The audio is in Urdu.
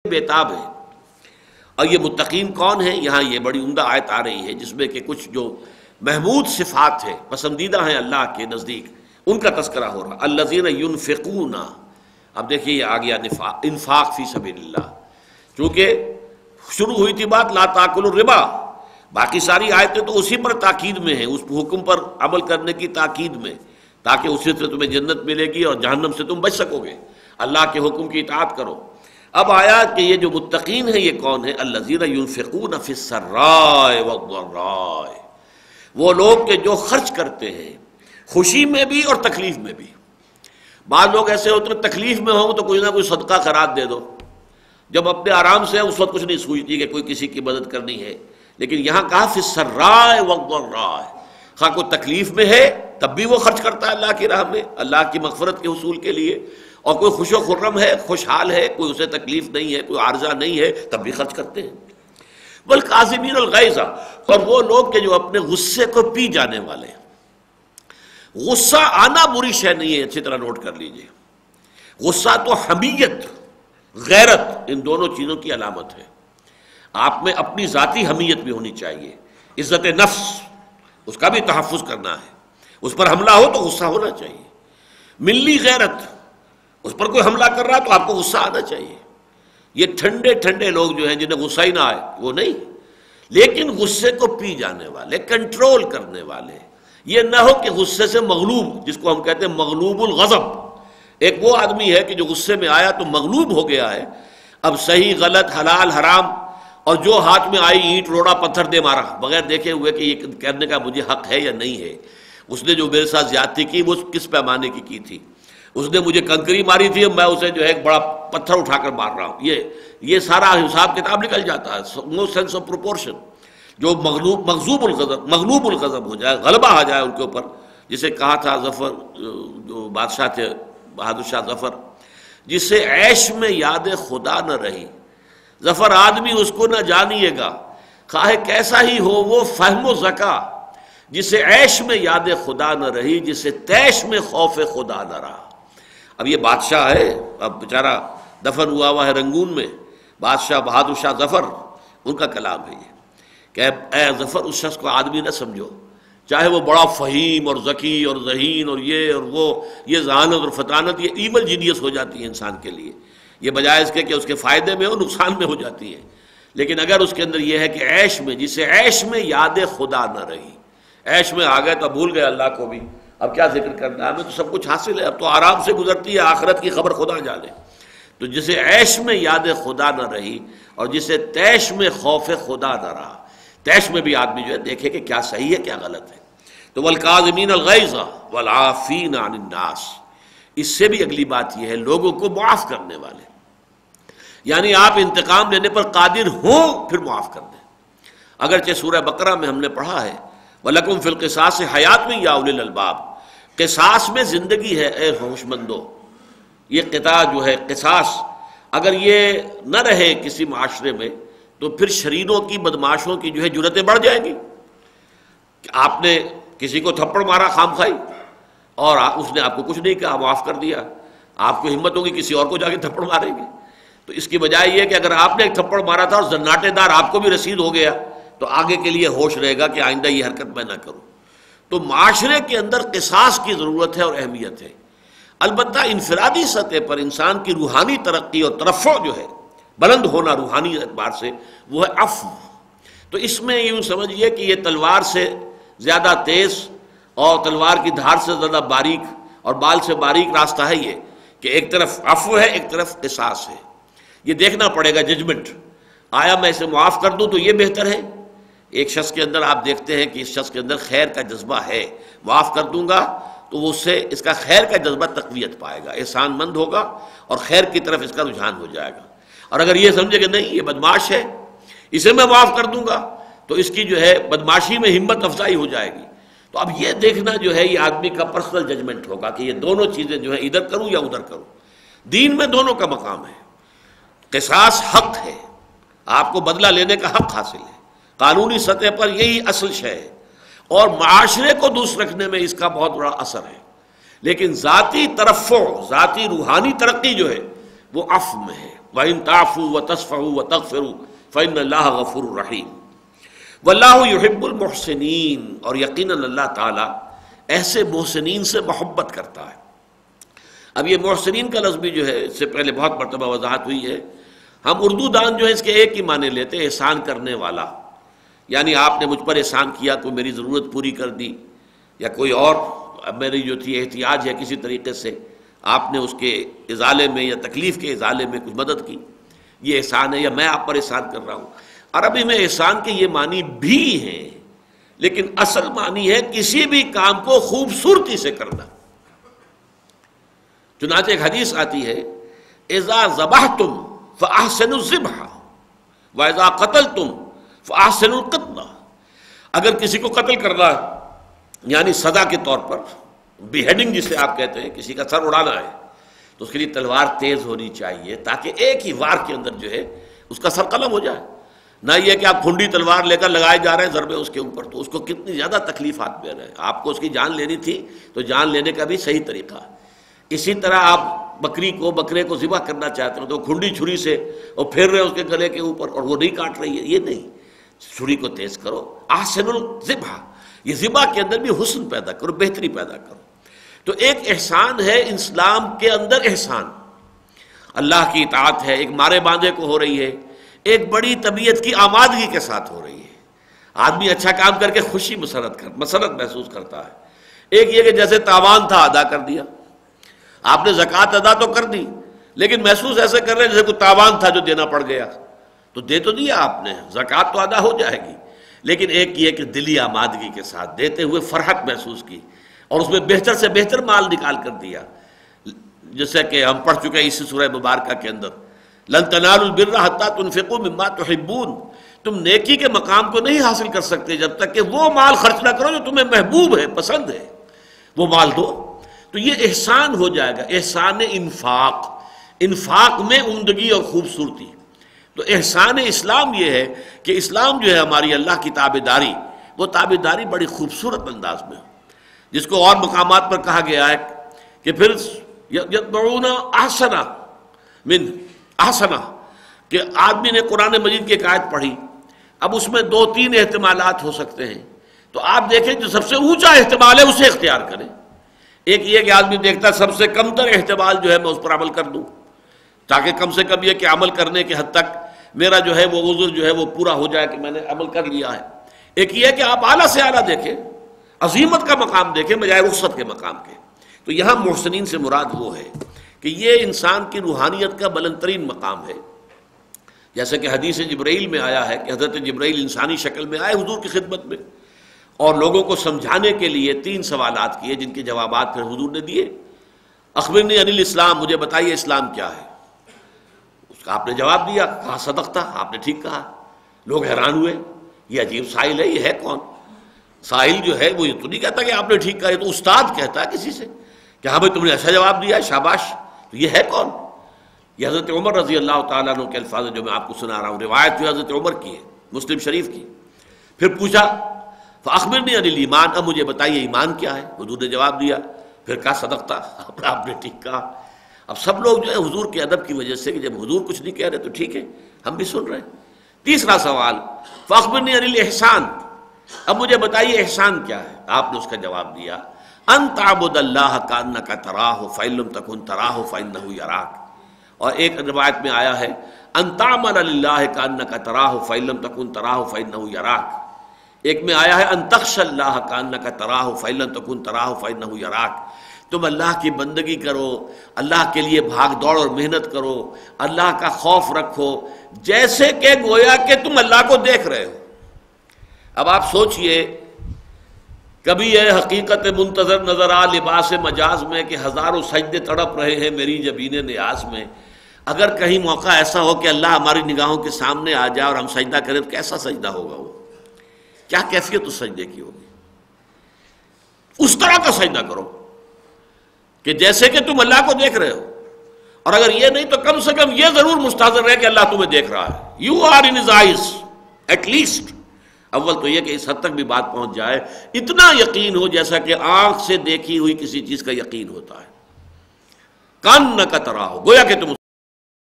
بےتاب ہے۔ اور یہ متقین کون ہیں؟ یہاں یہ بڑی عمدہ آیت آ رہی ہے جس میں کہ کچھ جو محمود صفات ہیں، پسندیدہ ہیں اللہ کے نزدیک، ان کا تذکرہ ہو رہا۔ الذین ینفقون، اب دیکھیے یہ آ گیا انفاق فی سبیل اللہ، چونکہ شروع ہوئی تھی بات لا تاکلوا الربا، باقی ساری آیتیں تو اسی پر تاکید میں ہیں، اس حکم پر عمل کرنے کی تاکید میں، تاکہ اسی سے تمہیں جنت ملے گی اور جہنم سے تم بچ سکو گے، اللہ کے حکم کی اطاعت کرو۔ اب آیا کہ یہ جو متقین ہیں یہ کون ہیں؟ الذین ینفقون فی السراء والضراء، وہ لوگ کہ جو خرچ کرتے ہیں خوشی میں بھی اور تکلیف میں بھی۔ بعض لوگ ایسے ہوتے ہیں تکلیف میں ہوں تو کوئی نہ کوئی صدقہ خیرات دے دو، جب اپنے آرام سے اس وقت کچھ نہیں سوچتی کہ کوئی کسی کی مدد کرنی ہے، لیکن یہاں کہا فی السراء والضراء، خواہ کوئی تکلیف میں ہے تب بھی وہ خرچ کرتا ہے اللہ کی راہ میں، اللہ کی مغفرت کے حصول کے لیے، اور کوئی خوش و خرم ہے، خوشحال ہے، کوئی اسے تکلیف نہیں ہے، کوئی عارضہ نہیں ہے، تب بھی خرچ کرتے ہیں۔ والکاظمین الغیظ، اور وہ لوگ کہ جو اپنے غصے کو پی جانے والے ہیں۔ غصہ آنا بری شے نہیں ہے، اچھی طرح نوٹ کر لیجئے۔ غصہ تو حمیت، غیرت، ان دونوں چیزوں کی علامت ہے۔ آپ میں اپنی ذاتی حمیت بھی ہونی چاہیے، عزت نفس، اس کا بھی تحفظ کرنا ہے، اس پر حملہ ہو تو غصہ ہونا چاہیے۔ ملی غیرت، اس پر کوئی حملہ کر رہا تو آپ کو غصہ آنا چاہیے۔ یہ ٹھنڈے ٹھنڈے لوگ جو ہیں جنہیں غصہ ہی نہ آئے وہ نہیں، لیکن غصے کو پی جانے والے، کنٹرول کرنے والے، یہ نہ ہو کہ غصے سے مغلوب، جس کو ہم کہتے ہیں مغلوب الغضب۔ ایک وہ آدمی ہے کہ جو غصے میں آیا تو مغلوب ہو گیا ہے، اب صحیح غلط حلال حرام اور جو ہاتھ میں آئی اینٹ روڑا پتھر دے مارا، بغیر دیکھے ہوئے کہ یہ کرنے کا مجھے حق ہے یا نہیں ہے۔ اس نے جو میرے ساتھ زیادتی کی وہ کس پیمانے کی تھی، اس نے مجھے کنکری ماری تھی، میں اسے جو ہے ایک بڑا پتھر اٹھا کر مار رہا ہوں۔ یہ سارا حساب کتاب نکل جاتا ہے، نو سینس آف پروپورشن۔ جو مغلوب الغضب ہو جائے، غلبہ آ جائے ان کے اوپر، جسے کہا تھا ظفر، جو بادشاہ تھے بہادر شاہ ظفر، جسے عیش میں یاد خدا نہ رہی، ظفر آدمی اس کو نہ جانیے گا، خواہ کیسا ہی ہو وہ فہم و ذکا، جسے عیش میں یاد خدا نہ رہی، جسے تیش میں خوف خدا نہ رہا۔ اب یہ بادشاہ ہے، اب بیچارہ دفن ہوا ہے رنگون میں، بادشاہ بہادر شاہ ظفر، ان کا کلام ہے یہ کہ اے ظفر اس شخص کو آدمی نہ سمجھو، چاہے وہ بڑا فہیم اور ذکی اور ذہین اور یہ اور وہ، یہ ذہانت اور فطانت یہ ایول جینیس ہو جاتی ہے انسان کے لیے، یہ بجائے اس کے کہ اس کے فائدے میں ہو نقصان میں ہو جاتی ہے۔ لیکن اگر اس کے اندر یہ ہے کہ عیش میں، جسے عیش میں یاد خدا نہ رہی، عیش میں آ گئے تو بھول گئے اللہ کو بھی، اب کیا ذکر کرنا ہے، ہمیں تو سب کچھ حاصل ہے، اب تو آرام سے گزرتی ہے، آخرت کی خبر خدا جانے۔ تو جسے عیش میں یاد خدا نہ رہی اور جسے تیش میں خوف خدا نہ رہا، تیش میں بھی آدمی جو ہے دیکھے کہ کیا صحیح ہے کیا غلط ہے۔ تو والکاظمین الغیظ والعافین عن الناس، اس سے بھی اگلی بات یہ ہے لوگوں کو معاف کرنے والے، یعنی آپ انتقام لینے پر قادر ہوں پھر معاف کر دیں۔ اگرچہ سورہ بقرہ میں ہم نے پڑھا ہے وَلَكُمْ فِي الْقِصَاصِ حَيَاةٌ يَا أُولِي الْأَلْبَابِ، قصاص میں زندگی ہے اے ہوش مندو۔ یہ قطاع جو ہے قصاص، اگر یہ نہ رہے کسی معاشرے میں تو پھر شرینوں کی، بدماشوں کی جو ہے جرتیں بڑھ جائیں گی۔ کہ آپ نے کسی کو تھپڑ مارا خام خواہی اور اس نے آپ کو کچھ نہیں کہا، معاف کر دیا، آپ کو ہمت ہوگی کسی اور کو جا کے تھپڑ ماریں گے؟ تو اس کی بجائے یہ کہ اگر آپ نے ایک تھپڑ مارا تھا اور زناٹے دار آپ کو بھی رسید ہو گیا تو آگے کے لیے ہوش رہے گا کہ آئندہ یہ حرکت میں نہ کروں۔ تو معاشرے کے اندر قصاص کی ضرورت ہے اور اہمیت ہے۔ البتہ انفرادی سطح پر انسان کی روحانی ترقی اور ترفع جو ہے، بلند ہونا روحانی اعتبار سے، وہ ہے عفو۔ تو اس میں یوں سمجھیے کہ یہ تلوار سے زیادہ تیز اور تلوار کی دھار سے زیادہ باریک اور بال سے باریک راستہ ہے یہ کہ ایک طرف عفو ہے، ایک طرف قصاص ہے۔ یہ دیکھنا پڑے گا ججمنٹ، آیا میں اسے معاف کر دوں تو یہ بہتر ہے؟ ایک شخص کے اندر آپ دیکھتے ہیں کہ اس شخص کے اندر خیر کا جذبہ ہے، معاف کر دوں گا تو وہ اس سے اس کا خیر کا جذبہ تقویت پائے گا، احسان مند ہوگا اور خیر کی طرف اس کا رجحان ہو جائے گا۔ اور اگر یہ سمجھے کہ نہیں یہ بدماش ہے، اسے میں معاف کر دوں گا تو اس کی جو ہے بدماشی میں ہمت افزائی ہو جائے گی۔ تو اب یہ دیکھنا جو ہے یہ آدمی کا پرسنل ججمنٹ ہوگا کہ یہ دونوں چیزیں جو ہے ادھر کروں یا ادھر کروں۔ دین میں دونوں کا مقام ہے۔ قصاص حق ہے، آپ کو بدلہ لینے کا حق حاصل ہے، قانونی سطح پر یہی اصل شے ہے، اور معاشرے کو درست رکھنے میں اس کا بہت بڑا اثر ہے۔ لیکن ذاتی ترفع، ذاتی روحانی ترقی جو ہے وہ عفو میں ہے. وَإِن تَعْفُوا وَتَصْفَحُوا وَتَغْفِرُوا فَإِنَّ اللَّهَ غَفُورٌ رَحِيمٌ. وَاللَّهُ يُحِبُّ الْمُحْسِنِينَ، اور یقیناً اللہ تعالیٰ ایسے محسنین سے محبت کرتا ہے. اب یہ محسنین کا لفظ بھی جو ہے اس سے پہلے بہت مرتبہ وضاحت ہوئی ہے. ہم اردو دان جو ہے اس کے ایک ہی معنی لیتے ہیں، احسان کرنے والا. یعنی آپ نے مجھ پر احسان کیا، کوئی میری ضرورت پوری کر دی، یا کوئی اور میری جو تھی احتیاج ہے کسی طریقے سے آپ نے اس کے ازالے میں یا تکلیف کے ازالے میں کچھ مدد کی، یہ احسان ہے، یا میں آپ پر احسان کر رہا ہوں. عربی میں احسان کے یہ معنی بھی ہیں، لیکن اصل معنی ہے کسی بھی کام کو خوبصورتی سے کرنا. چنانچہ ایک حدیث آتی ہے، اذا ذبحتم فاحسنوا الذبح واذا قتلتم فاحسنوا القتل. اگر کسی کو قتل کرنا ہے یعنی سزا کے طور پر، بیہیڈنگ جسے آپ کہتے ہیں، کسی کا سر اڑانا ہے، تو اس کے لیے تلوار تیز ہونی چاہیے تاکہ ایک ہی وار کے اندر جو ہے اس کا سر قلم ہو جائے. نہ یہ کہ آپ کھنڈی تلوار لے کر لگائے جا رہے ہیں ضربے اس کے اوپر، تو اس کو کتنی زیادہ تکلیفات میں رہے. آپ کو اس کی جان لینی تھی تو جان لینے کا بھی صحیح طریقہ. اسی طرح آپ بکرے کو ذبح کرنا چاہتے ہو تو کھنڈی چھری سے اور پھیر رہے اس کے گلے کے اوپر اور وہ نہیں کاٹ رہی ہے، یہ نہیں. چھری کو تیز کرو، احسن الذبح، یہ ذبح کے اندر بھی حسن پیدا کرو، بہتری پیدا کرو. تو ایک احسان ہے اسلام کے اندر، احسان اللہ کی اطاعت ہے، ایک مارے باندھے کو ہو رہی ہے، ایک بڑی طبیعت کی آمادگی کے ساتھ ہو رہی ہے. آدمی اچھا کام کر کے خوشی مسرت محسوس کرتا ہے. ایک یہ کہ جیسے تاوان تھا ادا کر دیا، آپ نے زکوٰۃ ادا تو کر دی لیکن محسوس ایسے کر رہے ہیں جیسے کوئی تاوان تھا جو دینا پڑ گیا. تو دے تو دیا آپ نے، زکوٰۃ تو ادا ہو جائے گی، لیکن ایک یہ کہ دلی آمادگی کے ساتھ دیتے ہوئے فرحت محسوس کی اور اس میں بہتر سے بہتر مال نکال کر دیا. جیسا کہ ہم پڑھ چکے ہیں اسی سورہ مبارکہ کے اندر، لن تنالوا البر حتی تنفقوا مما تحبون. تم نیکی کے مقام کو نہیں حاصل کر سکتے جب تک کہ وہ مال خرچ نہ کرو جو تمہیں محبوب ہے، پسند ہے، وہ مال دو. تو یہ احسان ہو جائے گا، احسان انفاق میں عمدگی اور خوبصورتی. تو احسان اسلام یہ ہے کہ اسلام جو ہے ہماری اللہ کی تابعداری، وہ تابعداری بڑی خوبصورت انداز میں، جس کو اور مقامات پر کہا گیا ہے کہ پھر یتبعون احسن من احسن، کہ آدمی نے قرآن مجید کی ایک آیت پڑھی، اب اس میں 2-3 احتمالات ہو سکتے ہیں، تو آپ دیکھیں جو سب سے اونچا احتمال ہے اسے اختیار کریں. ایک یہ کہ آدمی دیکھتا ہے سب سے کم تر احتمال جو ہے میں اس پر عمل کر دوں، تاکہ کم سے کم یہ کہ عمل کرنے کے حد تک میرا جو ہے وہ عذر جو ہے وہ پورا ہو جائے کہ میں نے عمل کر لیا ہے. ایک یہ کہ آپ اعلیٰ سے اعلیٰ دیکھیں، عظیمت کا مقام دیکھیں بجائے رخصت کے مقام کے. تو یہاں محسنین سے مراد وہ ہے کہ یہ انسان کی روحانیت کا بلند ترین مقام ہے. جیسا کہ حدیث جبرائیل میں آیا ہے کہ حضرت جبرائیل انسانی شکل میں آئے حضور کی خدمت میں اور لوگوں کو سمجھانے کے لیے 3 سوالات کیے، جن کے جوابات پھر حضور نے دیے. اخبرنی عن الاسلام، مجھے بتائیے اسلام کیا ہے. اس کا آپ نے جواب دیا، کہا صدقتا، آپ نے ٹھیک کہا. لوگ حیران ہوئے، یہ عجیب سائل ہے، یہ ہے کون؟ سائل جو ہے وہ یہ تو نہیں کہتا کہ آپ نے ٹھیک کہا، یہ تو استاد کہتا ہے کسی سے کہ ہاں بھائی تم نے ایسا جواب دیا ہے، شاباش. تو یہ ہے کون؟ یہ حضرت عمر رضی اللہ تعالیٰ عنہ کے الفاظ جو میں آپ کو سنا رہا ہوں، روایت جو حضرت عمر کی ہے، مسلم شریف کی. پھر پوچھا فاخبرنی عن الایمان، اب مجھے بتائیے ایمان کیا ہے. حضور نے جواب دیا، پھر کہا صدقتا، آپ نے ٹھیک کہا. اب سب لوگ جو ہے حضور کے ادب کی وجہ سے کہ جب حضور کچھ نہیں کہہ رہے تو ٹھیک ہے ہم بھی سن رہے ہیں. تیسرا سوال فاخبرنی عن الاحسان، اب مجھے بتائیے احسان کیا ہے. آپ نے اس کا جواب دیا، ان تعبد اللہ کانک تراہ فإن لم تکن تراہ فإنہ یراک. اور ایک روایت میں آیا ہے ان تعمل للہ کانک تراہ فإن لم تکن تراہ فإنہ یراک. ایک میں آیا ہے ان تخشى اللہ کانک تراہ فإن لم تکن تراہ فإنہ یراک. تم اللہ کی بندگی کرو، اللہ کے لیے بھاگ دوڑ اور محنت کرو، اللہ کا خوف رکھو جیسے کہ گویا کہ تم اللہ کو دیکھ رہے ہو. اب آپ سوچئے، کبھی یہ حقیقت منتظر نظر آ لباس مجاز میں کہ ہزاروں سجدے تڑپ رہے ہیں میری جبین نیاز میں. اگر کہیں موقع ایسا ہو کہ اللہ ہماری نگاہوں کے سامنے آ جائے اور ہم سجدہ کریں تو کیسا سجدہ ہوگا؟ وہ کیا کیفیت اس سجدے کی ہوگی؟ اس طرح کا سجدہ کرو کہ جیسے کہ تم اللہ کو دیکھ رہے ہو. اور اگر یہ نہیں تو کم سے کم یہ ضرور مستحضر رہے کہ اللہ تمہیں دیکھ رہا ہے. You are in his eyes at least. اول تو یہ کہ اس حد تک بھی بات پہنچ جائے، اتنا یقین ہو جیسا کہ آنکھ سے دیکھی ہوئی کسی چیز کا یقین ہوتا ہے. کان نہ کا ترا ہو، گویا کہ تم